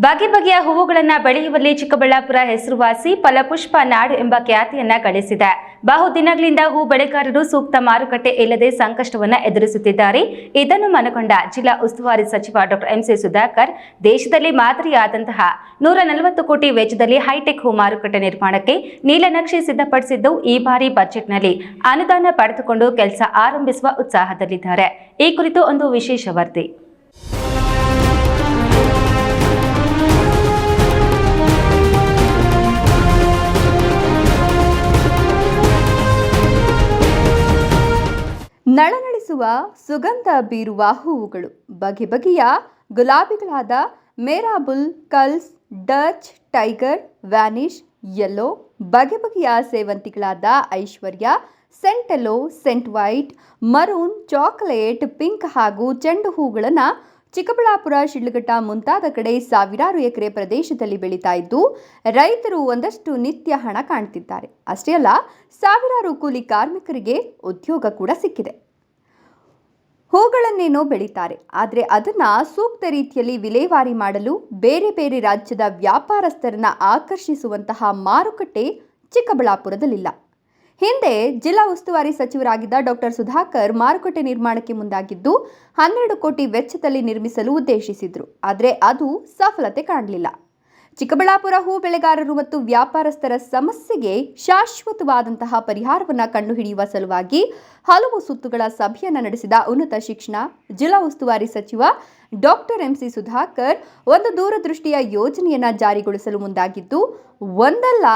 ಬಗೆ ಬಗೆಯ ಹೂವುಗಳನ್ನು ಬೆಳೆಯುವಲ್ಲಿ ಚಿಕ್ಕಬಳ್ಳಾಪುರ ಹೆಸರುವಾಸಿ ಫಲಪುಷ್ಪ ನಾಡು ಎಂಬ ಖ್ಯಾತಿಯನ್ನ ಗಳಿಸಿದೆ. ಬಹುದಿನಗಳಿಂದ ಹೂ ಬೆಳೆಗಾರರು ಸೂಕ್ತ ಮಾರುಕಟ್ಟೆ ಇಲ್ಲದೆ ಸಂಕಷ್ಟವನ್ನ ಎದುರಿಸುತ್ತಿದ್ದಾರೆ. ಇದನ್ನು ಮನಗೊಂಡ ಜಿಲ್ಲಾ ಉಸ್ತುವಾರಿ ಸಚಿವ ಡಾಕ್ಟರ್ ಎಂಸಿ ಸುಧಾಕರ್ ದೇಶದಲ್ಲಿ ಮಾದರಿಯಾದಂತಹ 140 ಕೋಟಿ ವೆಚ್ಚದಲ್ಲಿ ಹೈಟೆಕ್ ಹೂ ಮಾರುಕಟ್ಟೆ ನಿರ್ಮಾಣಕ್ಕೆ ನೀಲನಕ್ಷೆ ಸಿದ್ಧಪಡಿಸಿದ್ದು, ಈ ಬಾರಿ ಬಜೆಟ್ನಲ್ಲಿ ಅನುದಾನ ಪಡೆದುಕೊಂಡು ಕೆಲಸ ಆರಂಭಿಸುವ ಉತ್ಸಾಹದಲ್ಲಿದ್ದಾರೆ. ಈ ಕುರಿತು ಒಂದು ವಿಶೇಷ ವರದಿ. ನಳನಳಿಸುವ ಸುಗಂಧ ಬೀರುವ ಹೂವುಗಳು, ಬಗೆ ಬಗೆಯ ಗುಲಾಬಿಗಳಾದ ಮೇರಾಬುಲ್, ಕಲ್ಸ್, ಡಚ್, ಟೈಗರ್, ವ್ಯಾನಿಷ್, ಯೆಲ್ಲೋ, ಬಗೆ ಬಗೆಯ ಸೇವಂತಿಗಳಾದ ಐಶ್ವರ್ಯ, ಸೆಂಟೆಲ್ಲೋ, ಸೆಂಟ್ ವೈಟ್, ಮರೂನ್, ಚಾಕೊಲೇಟ್, ಪಿಂಕ್ ಹಾಗೂ ಚೆಂಡು ಹೂಗಳನ್ನು ಚಿಕ್ಕಬಳ್ಳಾಪುರ, ಶಿಡ್ಲಘಟ್ಟ ಮುಂತಾದ ಕಡೆ ಸಾವಿರಾರು ಎಕರೆ ಪ್ರದೇಶದಲ್ಲಿ ಬೆಳೀತಾ ಇದ್ದು, ರೈತರು ಒಂದಷ್ಟು ನಿತ್ಯ ಹಣ ಕಾಣ್ತಿದ್ದಾರೆ. ಅಷ್ಟೇ ಅಲ್ಲ, ಸಾವಿರಾರು ಕೂಲಿ ಕಾರ್ಮಿಕರಿಗೆ ಉದ್ಯೋಗ ಕೂಡ ಸಿಕ್ಕಿದೆ. ಹೂಗಳನ್ನೇನೋ ಬೆಳೀತಾರೆ, ಆದರೆ ಅದನ್ನು ಸೂಕ್ತ ರೀತಿಯಲ್ಲಿ ವಿಲೇವಾರಿ ಮಾಡಲು ಬೇರೆ ಬೇರೆ ರಾಜ್ಯದ ವ್ಯಾಪಾರಸ್ಥರನ್ನ ಆಕರ್ಷಿಸುವಂತಹ ಮಾರುಕಟ್ಟೆ ಚಿಕ್ಕಬಳ್ಳಾಪುರದಲ್ಲಿಲ್ಲ. ಹಿಂದೆ ಜಿಲ್ಲಾ ಉಸ್ತುವಾರಿ ಸಚಿವರಾಗಿದ್ದ ಡಾಕ್ಟರ್ ಸುಧಾಕರ್ ಮಾರುಕಟ್ಟೆ ನಿರ್ಮಾಣಕ್ಕೆ ಮುಂದಾಗಿದ್ದು 12 ಕೋಟಿ ವೆಚ್ಚದಲ್ಲಿ ನಿರ್ಮಿಸಲು ಉದ್ದೇಶಿಸಿದ್ರು. ಆದರೆ ಅದು ಸಫಲತೆ ಕಾಣಲಿಲ್ಲ. ಚಿಕ್ಕಬಳ್ಳಾಪುರ ಹೂ ಬೆಳೆಗಾರರು ಮತ್ತು ವ್ಯಾಪಾರಸ್ಥರ ಸಮಸ್ಯೆಗೆ ಶಾಶ್ವತವಾದಂತಹ ಪರಿಹಾರವನ್ನು ಕಂಡುಹಿಡಿಯುವ ಸಲುವಾಗಿ ಹಲವು ಸುತ್ತುಗಳ ಸಭೆಯನ್ನು ನಡೆಸಿದ ಉನ್ನತ ಶಿಕ್ಷಣ ಜಿಲ್ಲಾ ಉಸ್ತುವಾರಿ ಸಚಿವ ಡಾಕ್ಟರ್ ಎಂಸಿ ಸುಧಾಕರ್ ಒಂದು ದೂರದೃಷ್ಟಿಯ ಯೋಜನೆಯನ್ನು ಜಾರಿಗೊಳಿಸಲು ಮುಂದಾಗಿದ್ದು, ಒಂದಲ್ಲ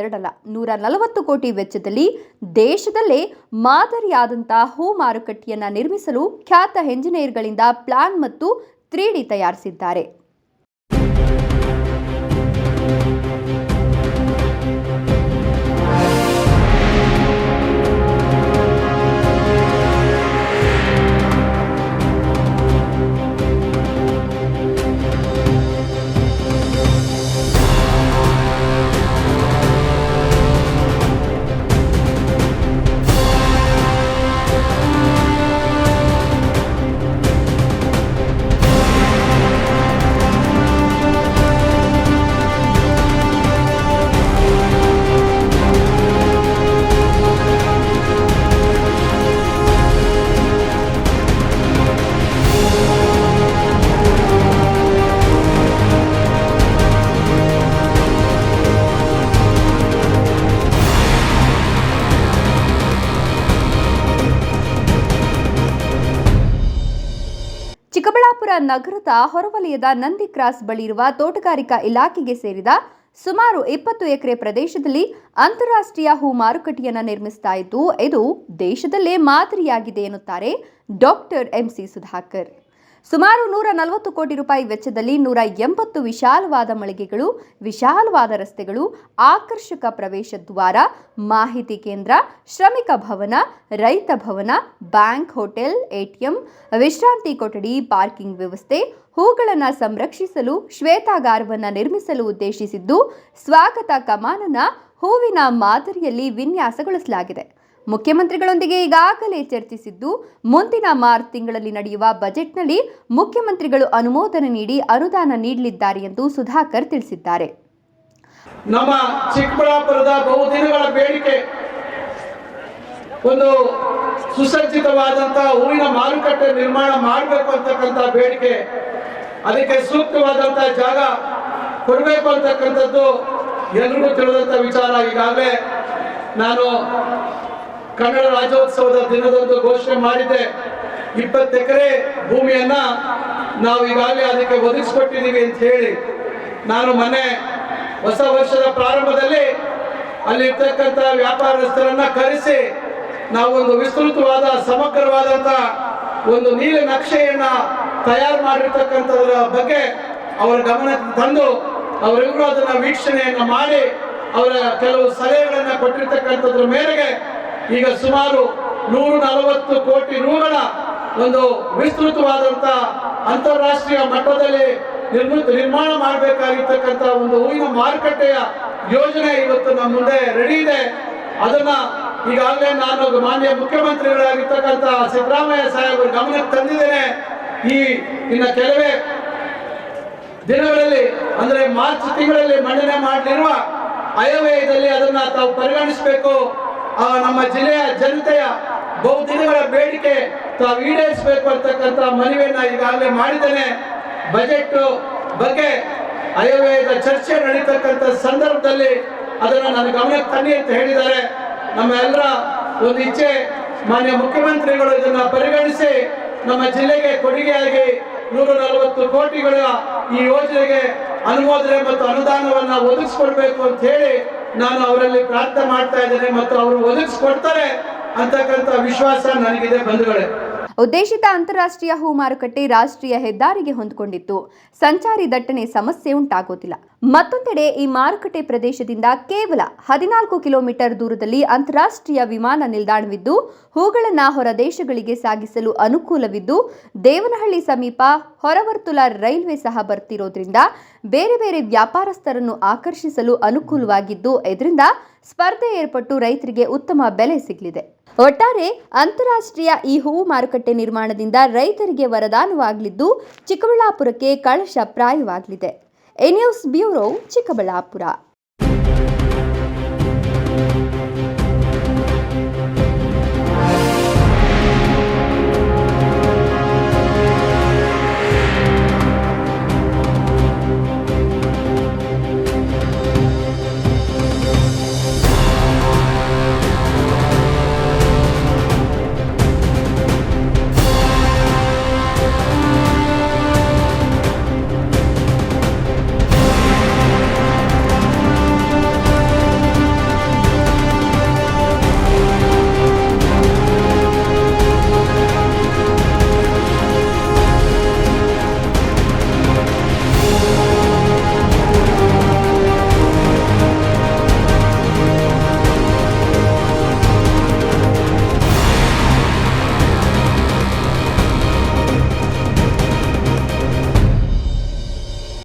ಎರಡಲ್ಲ 140 ಕೋಟಿ ವೆಚ್ಚದಲ್ಲಿ ದೇಶದಲ್ಲೇ ಮಾದರಿಯಾದಂತಹ ಹೂ ಮಾರುಕಟ್ಟೆಯನ್ನು ನಿರ್ಮಿಸಲು ಖ್ಯಾತ ಎಂಜಿನಿಯರ್ಗಳಿಂದ ಪ್ಲಾನ್ ಮತ್ತು 3D ತಯಾರಿಸಿದ್ದಾರೆ. ಚಿಕ್ಕಬಳ್ಳಾಪುರ ನಗರದ ಹೊರವಲಯದ ನಂದಿ ಕ್ರಾಸ್ ಬಳಿ ಇರುವ ತೋಟಗಾರಿಕಾ ಇಲಾಖೆಗೆ ಸೇರಿದ ಸುಮಾರು 20 ಎಕರೆ ಪ್ರದೇಶದಲ್ಲಿ ಅಂತಾರಾಷ್ಟ್ರೀಯ ಹೂ ಮಾರುಕಟ್ಟೆಯನ್ನು ನಿರ್ಮಿಸ್ತಾ ಇದ್ದು, ಇದು ದೇಶದಲ್ಲೇ ಮಾದರಿಯಾಗಿದೆ ಎನ್ನುತ್ತಾರೆ ಡಾಕ್ಟರ್ ಎಂಸಿ ಸುಧಾಕರ್. ಸುಮಾರು 140 ಕೋಟಿ ರೂಪಾಯಿ ವೆಚ್ಚದಲ್ಲಿ 180 ವಿಶಾಲವಾದ ಮಳಿಗೆಗಳು, ವಿಶಾಲವಾದ ರಸ್ತೆಗಳು, ಆಕರ್ಷಕ ಪ್ರವೇಶ ದ್ವಾರ, ಮಾಹಿತಿ ಕೇಂದ್ರ, ಶ್ರಮಿಕ ಭವನ, ರೈತ ಭವನ, ಬ್ಯಾಂಕ್, ಹೋಟೆಲ್, ಎಟಿಎಂ, ವಿಶ್ರಾಂತಿ ಕೊಠಡಿ, ಪಾರ್ಕಿಂಗ್ ವ್ಯವಸ್ಥೆ, ಹೂಗಳನ್ನು ಸಂರಕ್ಷಿಸಲು ಶ್ವೇತಾಗಾರವನ್ನು ನಿರ್ಮಿಸಲು ಉದ್ದೇಶಿಸಿದ್ದು, ಸ್ವಾಗತ ಕಮಾನನ್ನ ಹೂವಿನ ಮಾದರಿಯಲ್ಲಿ ವಿನ್ಯಾಸಗೊಳಿಸಲಾಗಿದೆ. ಮುಖ್ಯಮಂತ್ರಿಗಳೊಂದಿಗೆ ಈಗಾಗಲೇ ಚರ್ಚಿಸಿದ್ದು, ಮುಂದಿನ ಮಾರ್ಚ್ ತಿಂಗಳಲ್ಲಿ ನಡೆಯುವ ಬಜೆಟ್ನಲ್ಲಿ ಮುಖ್ಯಮಂತ್ರಿಗಳು ಅನುಮೋದನೆ ನೀಡಿ ಅನುದಾನ ನೀಡಲಿದ್ದಾರೆ ಎಂದು ಸುಧಾಕರ್ ತಿಳಿಸಿದ್ದಾರೆ. ನಮ್ಮ ಚಿಕ್ಕಬಳ್ಳಾಪುರದ ಬಹುದಿನಗಳ ಬೇಡಿಕೆ ಒಂದು ಸುಸಜ್ಜಿತವಾದಂತಹ ಹೂವಿನ ಮಾರುಕಟ್ಟೆ ನಿರ್ಮಾಣ ಮಾಡಬೇಕು ಅಂತಕ್ಕಂಥ ಬೇಡಿಕೆ, ಅದಕ್ಕೆ ಸೂಕ್ತವಾದಂತಹ ಜಾಗ ಕೊಡಬೇಕು ಅಂತಕ್ಕಂಥದ್ದು ಎಲ್ರಿಗೂ ತಿಳಿದಂಥ ವಿಚಾರ. ಈಗಾಗಲೇ ನಾನು ಕನ್ನಡ ರಾಜ್ಯೋತ್ಸವದ ದಿನದಂದು ಘೋಷಣೆ ಮಾಡಿದ್ದೆ, 20 ಎಕರೆ ಭೂಮಿಯನ್ನ ನಾವು ಈಗಾಗಲೇ ಅದಕ್ಕೆ ಒದಗಿಸ್ಕೊಟ್ಟಿದ್ದೀವಿ ಅಂತ ಹೇಳಿ. ನಾನು ಮೊನ್ನೆ ಹೊಸ ವರ್ಷದ ಪ್ರಾರಂಭದಲ್ಲಿ ಅಲ್ಲಿರ್ತಕ್ಕಂಥ ವ್ಯಾಪಾರಸ್ಥರನ್ನ ಕರೆಸಿ ನಾವು ಒಂದು ವಿಸ್ತೃತವಾದ ಸಮಗ್ರವಾದಂಥ ಒಂದು ನೀಲ ನಕ್ಷೆಯನ್ನ ತಯಾರು ಮಾಡಿರ್ತಕ್ಕಂಥದ್ರ ಬಗ್ಗೆ ಅವರ ಗಮನಕ್ಕೆ ತಂದು ಅವರಿಗೂ ಅದನ್ನ ವೀಕ್ಷಣೆಯನ್ನ ಮಾಡಿ ಅವರ ಕೆಲವು ಸಲಹೆಗಳನ್ನ ಕೊಟ್ಟಿರ್ತಕ್ಕಂಥದ್ರ ಮೇರೆಗೆ ಈಗ ಸುಮಾರು 140 ಕೋಟಿ ರೂಗಳ ಒಂದು ವಿಸ್ತೃತವಾದಂಥ ಅಂತಾರಾಷ್ಟ್ರೀಯ ಮಟ್ಟದಲ್ಲಿ ನಿರ್ಮಾಣ ಮಾಡಬೇಕಾಗಿರ್ತಕ್ಕಂಥ ಒಂದು ಹೂವಿನ ಮಾರುಕಟ್ಟೆಯ ಯೋಜನೆ ಇವತ್ತು ನಮ್ಮ ಮುಂದೆ ರೆಡಿ ಇದೆ. ಅದನ್ನ ಈಗಾಗಲೇ ನಾನು ಮಾನ್ಯ ಮುಖ್ಯಮಂತ್ರಿಗಳಾಗಿರ್ತಕ್ಕಂಥ ಸಿದ್ದರಾಮಯ್ಯ ಸಾಹೇಬರ ಗಮನಕ್ಕೆ ತಂದಿದ್ದೇನೆ. ಇನ್ನು ಕೆಲವೇ ದಿನಗಳಲ್ಲಿ ಅಂದರೆ ಮಾರ್ಚ್ ತಿಂಗಳಲ್ಲಿ ಮಂಡನೆ ಮಾಡಲಿರುವ ಆಯವ್ಯಯದಲ್ಲಿ ಅದನ್ನ ತಾವು ಪರಿಗಣಿಸಬೇಕು. ನಮ್ಮ ಜಿಲ್ಲೆಯ ಜನತೆಯ ಬಹುದಿನಗಳ ಬೇಡಿಕೆ ತಾವು ಈಡೇರಿಸಬೇಕು ಅಂತಕ್ಕಂಥ ಮನವಿಯನ್ನ ಈಗಾಗಲೇ ಮಾಡಿದ್ದೇನೆ. ಬಜೆಟ್ ಬಗ್ಗೆ ಆಯವ್ಯಯದ ಚರ್ಚೆ ನಡೀತಕ್ಕಂಥ ಸಂದರ್ಭದಲ್ಲಿ ಅದನ್ನು ನನ್ನ ಗಮನಕ್ಕೆ ತನ್ನಿ ಅಂತ ಹೇಳಿದ್ದಾರೆ. ನಮ್ಮ ಎಲ್ಲರ ಒಂದು ಇಚ್ಛೆ, ಮಾನ್ಯ ಮುಖ್ಯಮಂತ್ರಿಗಳು ಇದನ್ನ ಪರಿಗಣಿಸಿ ನಮ್ಮ ಜಿಲ್ಲೆಗೆ ಕೊಡುಗೆಯಾಗಿ 140 ಕೋಟಿಗಳ ಈ ಯೋಜನೆಗೆ ಅನುಮೋದನೆ ಮತ್ತು ಅನುದಾನವನ್ನ ಒದಗಿಸ್ಕೊಡ್ಬೇಕು ಅಂತ ಹೇಳಿ ನಾನು ಅವರಲ್ಲಿ ಪ್ರಾರ್ಥನೆ ಮಾಡ್ತಾ ಇದ್ದೇನೆ ಮತ್ತು ಅವರು ಒದಗಿಸ್ಕೊಡ್ತಾರೆ ಅಂತಕ್ಕಂಥ ವಿಶ್ವಾಸ ನನಗಿದೆ ಬಂಧುಗಳೇ. ಉದ್ದೇಶಿತ ಅಂತಾರಾಷ್ಟ್ರೀಯ ಹೂ ಮಾರುಕಟ್ಟೆ ರಾಷ್ಟ್ರೀಯ ಹೆದ್ದಾರಿಗೆ ಹೊಂದಿಕೊಂಡಿತ್ತು. ಸಂಚಾರಿ ದಟ್ಟಣೆ ಸಮಸ್ಯೆ ಉಂಟಾಗೋದಿಲ್ಲ. ಮತ್ತೊಂದೆಡೆ ಈ ಮಾರುಕಟ್ಟೆ ಪ್ರದೇಶದಿಂದ ಕೇವಲ 14 ಕಿಲೋಮೀಟರ್ ದೂರದಲ್ಲಿ ಅಂತಾರಾಷ್ಟ್ರೀಯ ವಿಮಾನ ನಿಲ್ದಾಣವಿದ್ದು ಹೂಗಳನ್ನು ಹೊರ ದೇಶಗಳಿಗೆ ಸಾಗಿಸಲು ಅನುಕೂಲವಿದ್ದು, ದೇವನಹಳ್ಳಿ ಸಮೀಪ ಹೊರವರ್ತುಲ ರೈಲ್ವೆ ಸಹ ಬರ್ತಿರೋದ್ರಿಂದ ಬೇರೆ ಬೇರೆ ವ್ಯಾಪಾರಸ್ಥರನ್ನು ಆಕರ್ಷಿಸಲು ಅನುಕೂಲವಾಗಿದ್ದು, ಇದರಿಂದ ಸ್ಪರ್ಧೆ ಏರ್ಪಟ್ಟು ರೈತರಿಗೆ ಉತ್ತಮ ಬೆಲೆ ಸಿಗಲಿದೆ. ಒಟ್ಟಾರೆ ಅಂತಾರಾಷ್ಟ್ರೀಯ ಈ ಹೂವು ಮಾರುಕಟ್ಟೆ ನಿರ್ಮಾಣದಿಂದ ರೈತರಿಗೆ ವರದಾನವಾಗಲಿದ್ದು, ಚಿಕ್ಕಬಳ್ಳಾಪುರಕ್ಕೆ ಕಳಶ ಪ್ರಾಯವಾಗಲಿದೆ. A news bureau, Chikkaballapur.